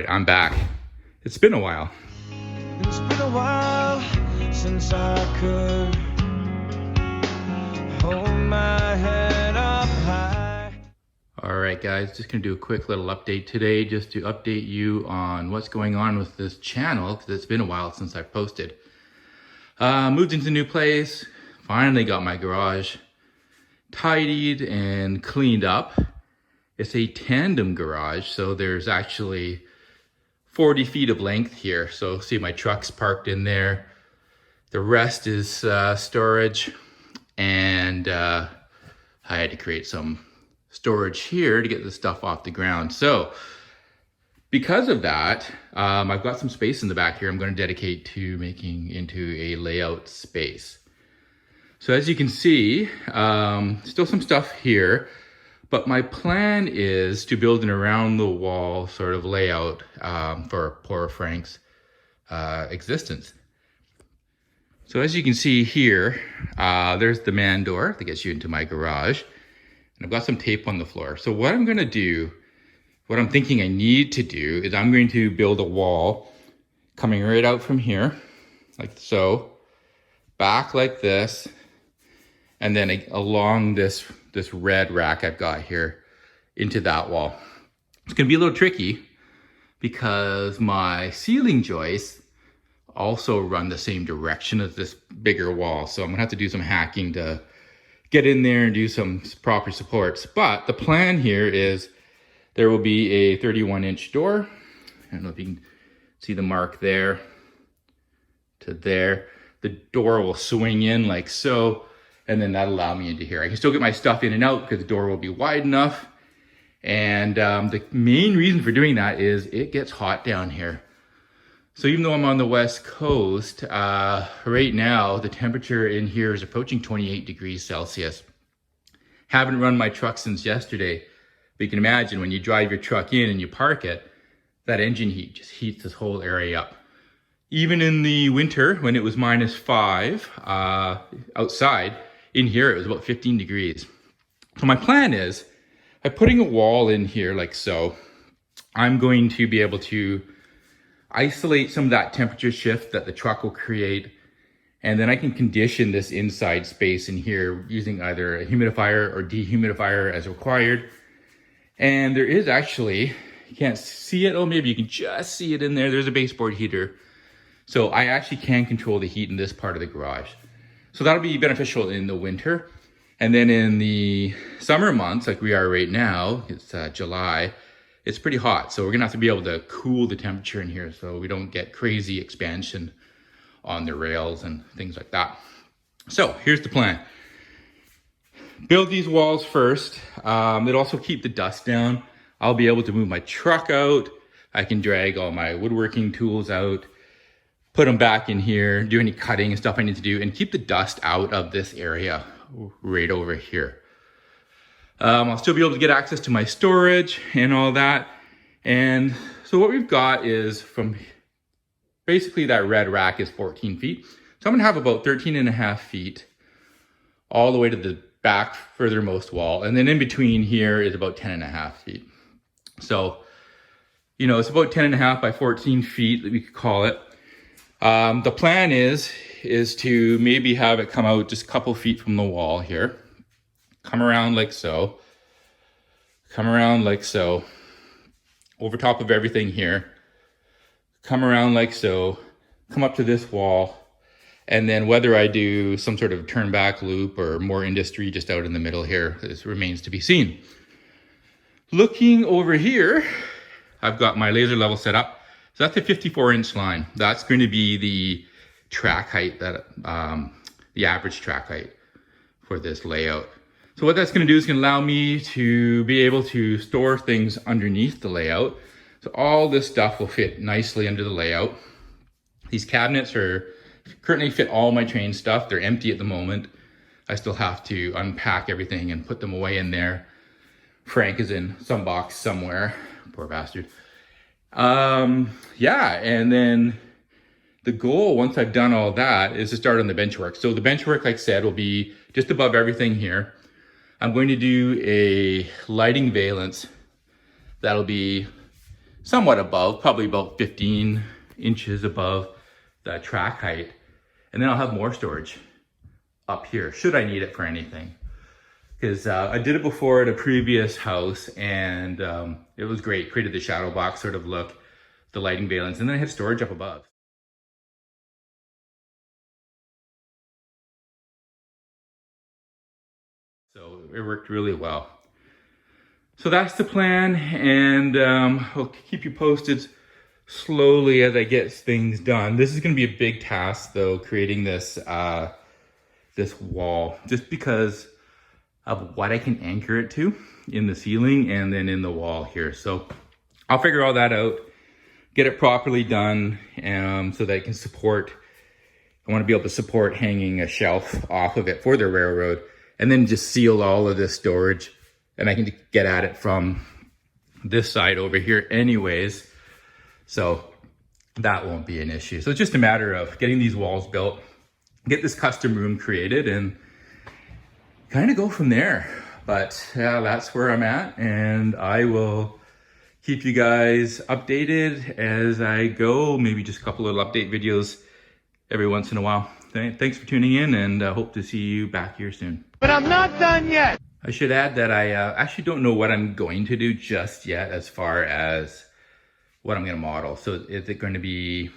I'm back. It's been a while. It's been a while since I could hold my head up high. All right, guys, just gonna do a quick little update today just to update you on what's going on with this channel because it's been a while since I posted. Moved into a new place, finally got my garage tidied and cleaned up. It's a tandem garage, so there's actually 40 feet of length here. So see my truck's parked in there. The rest is storage, and I had to create some storage here to get the stuff off the ground. So because of that, I've got some space in the back here I'm going to dedicate to making into a layout space. So as you can see, still some stuff here, but my plan is to build an around the wall sort of layout for poor Frank's existence. So as you can see here, there's the man door that gets you into my garage. And I've got some tape on the floor. So what I'm gonna do, what I'm thinking I need to do is I'm going to build a wall coming right out from here, like so, back like this, and then along this red rack I've got here into that wall. It's gonna be a little tricky because my ceiling joists also run the same direction as this bigger wall. So I'm gonna have to do some hacking to get in there and do some proper supports. But the plan here is there will be a 31-inch door. I don't know if you can see the mark there to there. The door will swing in like so, and then that'll allow me into here. I can still get my stuff in and out because the door will be wide enough. And the main reason for doing that is it gets hot down here. So even though I'm on the West Coast, right now the temperature in here is approaching 28 degrees Celsius. Haven't run my truck since yesterday, but you can imagine when you drive your truck in and you park it, that engine heat just heats this whole area up. Even in the winter when it was -5 outside, in here it was about 15 degrees. So my plan is, by putting a wall in here like so, I'm going to be able to isolate some of that temperature shift that the truck will create, and then I can condition this inside space in here using either a humidifier or dehumidifier as required. And there is actually, you can't see it, oh maybe you can just see it in there, there's a baseboard heater. So I actually can control the heat in this part of the garage. So that'll be beneficial in the winter. And then in the summer months, like we are right now, it's July, it's pretty hot. So we're gonna have to be able to cool the temperature in here so we don't get crazy expansion on the rails and things like that. So here's the plan. Build these walls first. It'll also keep the dust down. I'll be able to move my truck out. I can drag all my woodworking tools out, put them back in here, do any cutting and stuff I need to do, and keep the dust out of this area right over here. I'll still be able to get access to my storage and all that. And so what we've got is from basically that red rack is 14 feet. So I'm gonna have about 13.5 feet all the way to the back furthermost wall. And then in between here is about 10.5 feet. So, you know, it's about 10.5 by 14 feet that we could call it. The plan is to maybe have it come out just a couple feet from the wall here. Come around like so. Come around like so. Over top of everything here. Come around like so. Come up to this wall. And then whether I do some sort of turn back loop or more industry just out in the middle here, this remains to be seen. Looking over here, I've got my laser level set up. So that's a 54-inch line. That's going to be the track height, that the average track height for this layout. So what that's going to do is going to allow me to be able to store things underneath the layout. So all this stuff will fit nicely under the layout. These cabinets currently fit all my train stuff. They're empty at the moment. I still have to unpack everything and put them away in there. Frank is in some box somewhere, poor bastard. Yeah, and then the goal, once I've done all that, is to start on the bench work. So the bench work, like I said, will be just above everything here. I'm going to do a lighting valance that'll be somewhat above, probably about 15 inches above the track height. And then I'll have more storage up here, should I need it for anything. Because I did it before at a previous house, and it was great. Created the shadow box sort of look, the lighting valence, and then I had storage up above. So it worked really well. So that's the plan, and I'll keep you posted slowly as I get things done. This is going to be a big task, though, creating this this wall, just because of what I can anchor it to in the ceiling and then in the wall here. So I'll figure all that out, get it properly done, so that I can support. I want to be able to support hanging a shelf off of it for the railroad, and then just seal all of this storage, and I can get at it from this side over here anyways. So that won't be an issue. So it's just a matter of getting these walls built, get this custom room created, and kind of go from there. But yeah, that's where I'm at, and I will keep you guys updated as I go. Maybe just a couple little update videos every once in a while. Thanks for tuning in, and hope to see you back here soon. But I'm not done yet. I should add that I actually don't know what I'm going to do just yet as far as what I'm going to model. So is it going to be,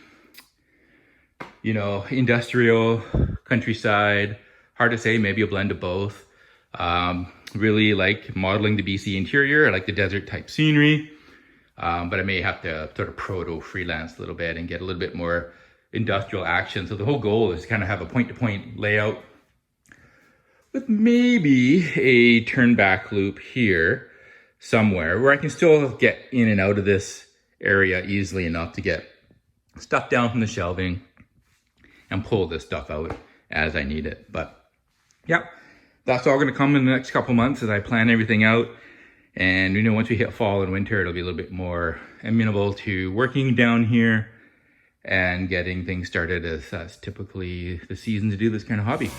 you know, industrial, countryside? Hard to say, maybe a blend of both. Really like modeling the BC interior. I like the desert type scenery, but I may have to sort of proto freelance a little bit and get a little bit more industrial action. So the whole goal is to kind of have a point-to-point layout with maybe a turn back loop here somewhere where I can still get in and out of this area easily enough to get stuff down from the shelving and pull this stuff out as I need it. But yeah, that's all going to come in the next couple months as I plan everything out. And you know, once we hit fall and winter, it'll be a little bit more amenable to working down here and getting things started, as that's typically the season to do this kind of hobby.